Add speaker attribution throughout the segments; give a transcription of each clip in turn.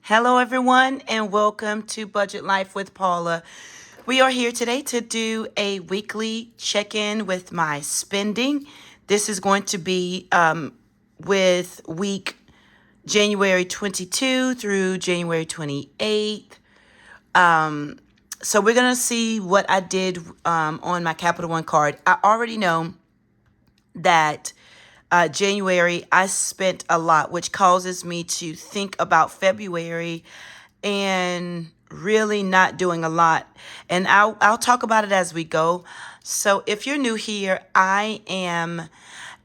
Speaker 1: Hello, everyone, and welcome to Budget Life with Paula. We are here today to do a weekly check in with my spending. This is going to be with week January 22 through January 28th. So we're going to see what I did on my Capital One card. I already know that January, I spent a lot, which causes me to think about February and really not doing a lot. And I'll talk about it as we go. So if you're new here, I am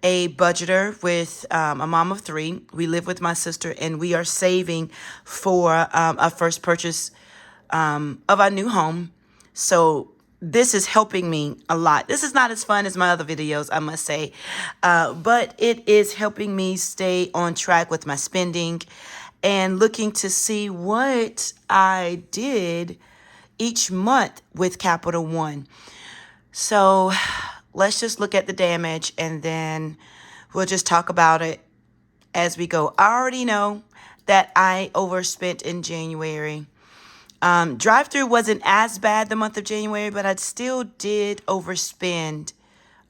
Speaker 1: a budgeter with a mom of three. We live with my sister, and we are saving for our first purchase of our new home. So this is helping me a lot. This is not as fun as my other videos, I must say, but it is helping me stay on track with my spending and looking to see what I did each month with Capital One. So let's just look at the damage and then we'll just talk about it as we go. I already know that I overspent in January. Drive-through wasn't as bad the month of January, but I still did overspend.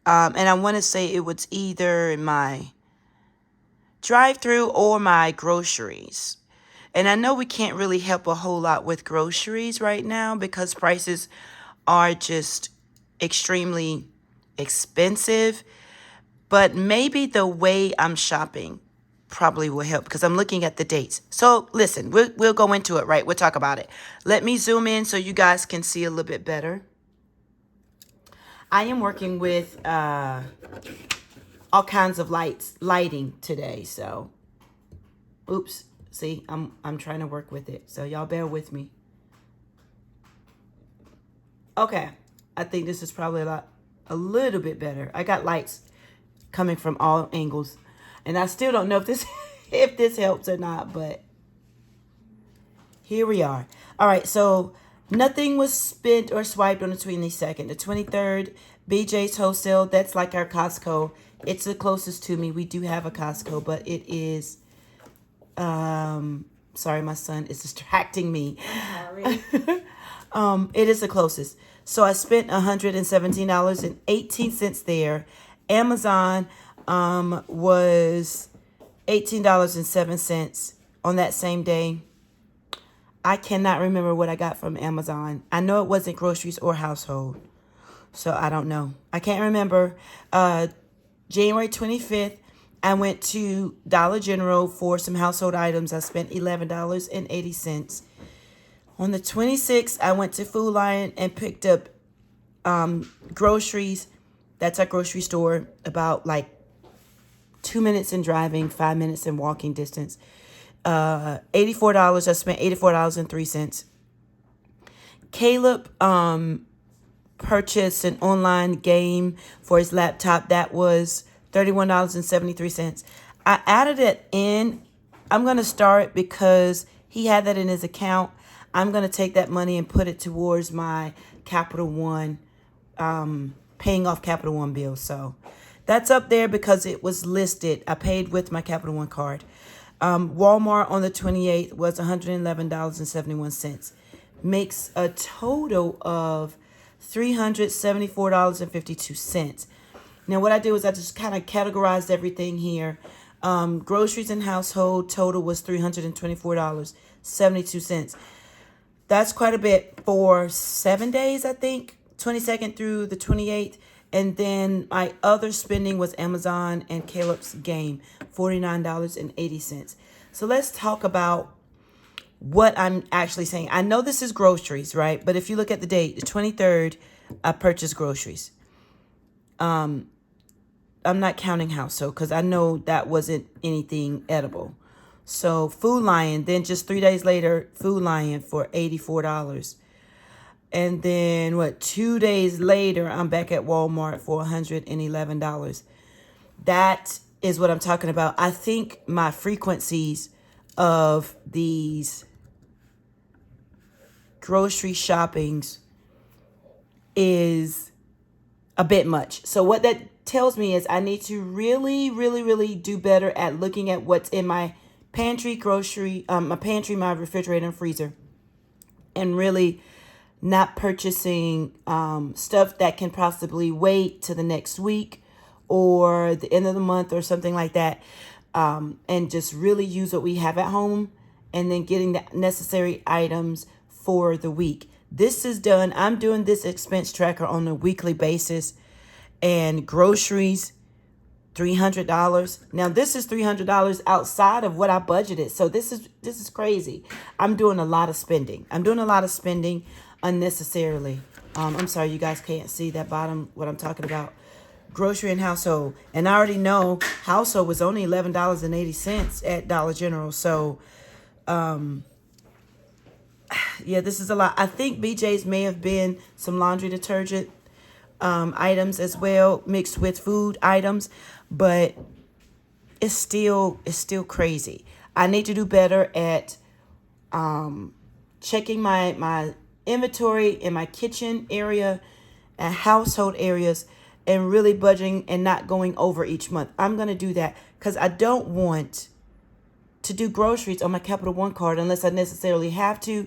Speaker 1: And I want to say it was either my drive-through or my groceries. And I know we can't really help a whole lot with groceries right now because prices are just extremely expensive. But maybe the way I'm shopping probably will help because I'm looking at the dates. So listen, we'll go into it, right? We'll talk about it. Let me zoom in so you guys can see a little bit better. I am working with all kinds of lighting today. So, oops. See, I'm trying to work with it. So y'all bear with me. Okay, I think this is probably a little bit better. I got lights coming from all angles. And I still don't know if this helps or not, but here we are. All right, so nothing was spent or swiped on the 22nd. The 23rd, BJ's Wholesale, that's like our Costco. It's the closest to me. We do have a Costco, but it is, sorry, my son is distracting me. Sorry. It is the closest. So I spent $117.18 there. Amazon was $18.07 on that same day. I cannot remember what I got from Amazon. I know it wasn't groceries or household. So I don't know. I can't remember. January 25th, I went to Dollar General for some household items. I spent $11.80. On the 26th, I went to Food Lion and picked up groceries. That's our grocery store, about like 2 minutes in driving, 5 minutes in walking distance. $84. I spent $84.03. Caleb purchased an online game for his laptop. That was $31.73. I added it in. I'm going to start because he had that in his account. I'm going to take that money and put it towards my Capital One, paying off Capital One bills. So that's up there because it was listed. I paid with my Capital One card. Walmart on the 28th was $111.71. Makes a total of $374.52. Now what I did was I just kind of categorized everything here. Groceries and household total was $324.72. That's quite a bit for 7 days, I think, 22nd through the 28th. And then my other spending was Amazon and Caleb's game, $49.80. So let's talk about what I'm actually saying. I know this is groceries, right? But if you look at the date, the 23rd, I purchased groceries. I'm not counting household because I know that wasn't anything edible. So Food Lion, then just 3 days later, Food Lion for $84. And then 2 days later, I'm back at Walmart for $111. That is what I'm talking about. I think my frequencies of these grocery shoppings is a bit much. So what that tells me is I need to really, really, really do better at looking at what's in my pantry, grocery, my pantry, my refrigerator and freezer, and really not purchasing stuff that can possibly wait to the next week or the end of the month or something like that, and just really use what we have at home and then getting the necessary items for the week. This is done. I'm doing this expense tracker on a weekly basis, and groceries, $300. Now this is $300 outside of what I budgeted. So this is crazy. I'm doing a lot of spending. Unnecessarily. I'm sorry, you guys can't see that bottom, what I'm talking about. Grocery and household. And I already know household was only $11.80 at Dollar General. So yeah, this is a lot. I think BJ's may have been some laundry detergent items as well, mixed with food items, but it's still crazy. I need to do better at checking my inventory in my kitchen area and household areas, and really budgeting and not going over each month. I'm going to do that because I don't want to do groceries on my Capital One card unless I necessarily have to.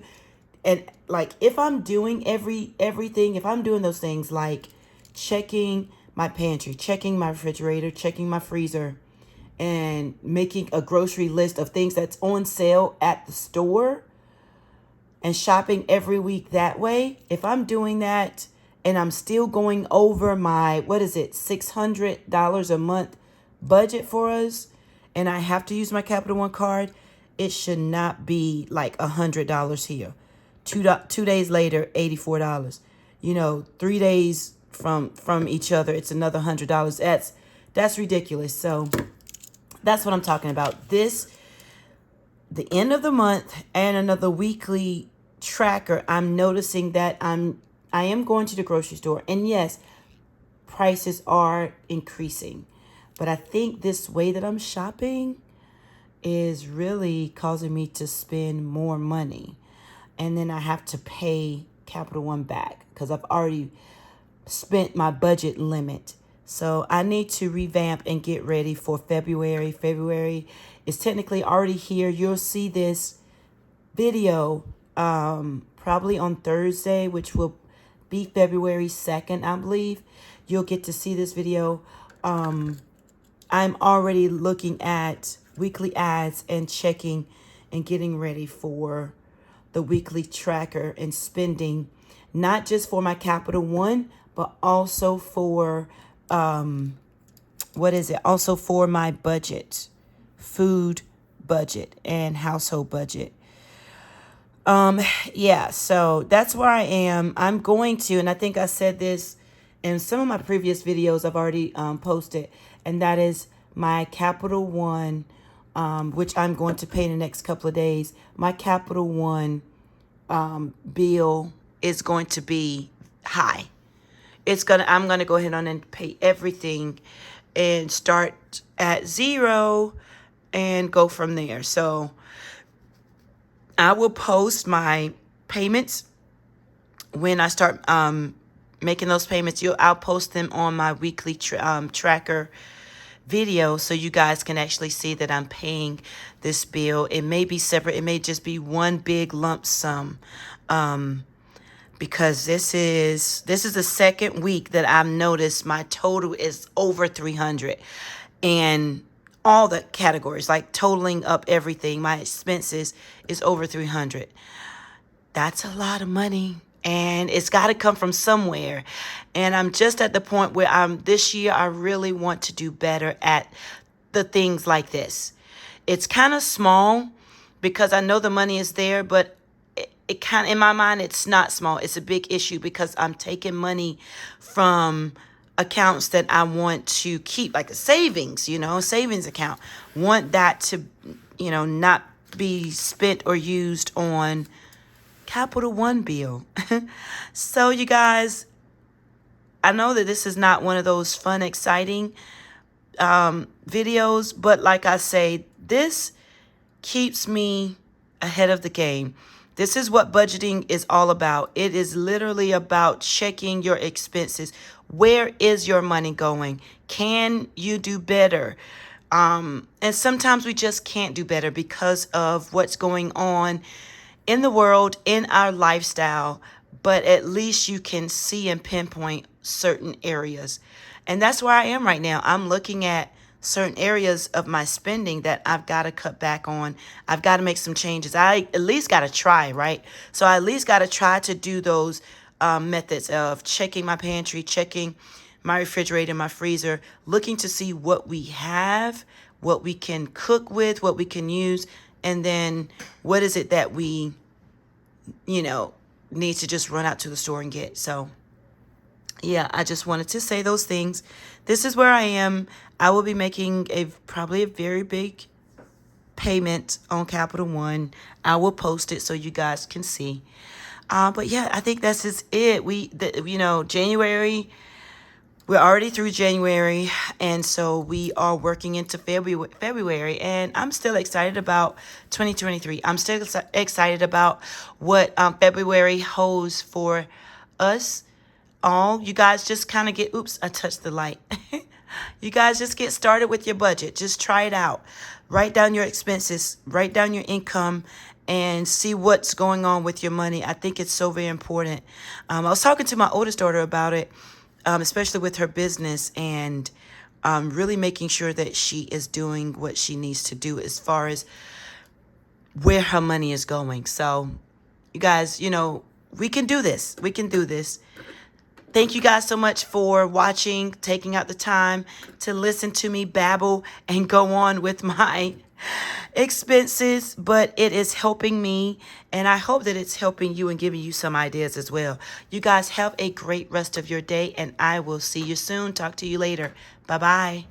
Speaker 1: And like, if I'm doing everything, if I'm doing those things like checking my pantry, checking my refrigerator, checking my freezer, and making a grocery list of things that's on sale at the store and shopping every week that way, if I'm doing that and I'm still going over my, $600 a month budget for us, and I have to use my Capital One card, it should not be like $100 here. 2 days later, $84. 3 days from each other, it's another $100. That's ridiculous. So that's what I'm talking about. The end of the month and another weekly tracker, I'm noticing that I am going to the grocery store, and yes, prices are increasing, but I think this way that I'm shopping is really causing me to spend more money, and then I have to pay Capital One back because I've already spent my budget limit. So I need to revamp and get ready for February. February is technically already here. You'll see this video probably on Thursday, which will be February 2nd, I believe. You'll get to see this video. I'm already looking at weekly ads and checking and getting ready for the weekly tracker and spending, not just for my Capital One, but also for also for my budget, food budget and household budget. Yeah, so that's where I am. I'm going to, and I think I said this in some of my previous videos I've already posted, and that is my Capital One, which I'm going to pay in the next couple of days. My Capital One bill is going to be high. I'm gonna go ahead on and pay everything and start at zero and go from there. So I will post my payments when I start making those payments. I'll post them on my weekly tracker video, so you guys can actually see that I'm paying this bill. It may be separate. It may just be one big lump sum, because this is the second week that I've noticed my total is over 300, and all the categories, like totaling up everything, my expenses is over 300. That's a lot of money, and it's got to come from somewhere. And I'm just at the point where this year I really want to do better at the things like this. It's kind of small because I know the money is there, but it kind of, in my mind, it's not small. It's a big issue because I'm taking money from accounts that I want to keep, like a savings account. Want that to, not be spent or used on Capital One bill. So you guys, I know that this is not one of those fun, exciting videos, but like I say, this keeps me ahead of the game. This is what budgeting is all about. It is literally about checking your expenses. Where is your money going? Can you do better? And sometimes we just can't do better because of what's going on in the world, in our lifestyle. But at least you can see and pinpoint certain areas. And that's where I am right now. I'm looking at certain areas of my spending that I've got to cut back on. I've got to make some changes. I at least got to try, right? So I at least got to try to do those methods of checking my pantry, checking my refrigerator, my freezer, looking to see what we have, what we can cook with, what we can use, and then what is it that we, need to just run out to the store and get. So yeah, I just wanted to say those things. This is where I am. I will be making probably a very big payment on Capital One. I will post it so you guys can see. But yeah, I think that's just it. January, we're already through January, and so we are working into February, and I'm still excited about 2023. I'm still excited about what February holds for us all. You guys just kind of get, oops, I touched the light. You guys just get started with your budget. Just try it out. Write down your expenses, write down your income, and see what's going on with your money. I think it's so very important. I was talking to my oldest daughter about it, especially with her business, and really making sure that she is doing what she needs to do as far as where her money is going. So, you guys, we can do this. We can do this. Thank you guys so much for watching, taking out the time to listen to me babble and go on with my expenses, but it is helping me, and I hope that it's helping you and giving you some ideas as well. You guys have a great rest of your day, and I will see you soon. Talk to you later. Bye-bye.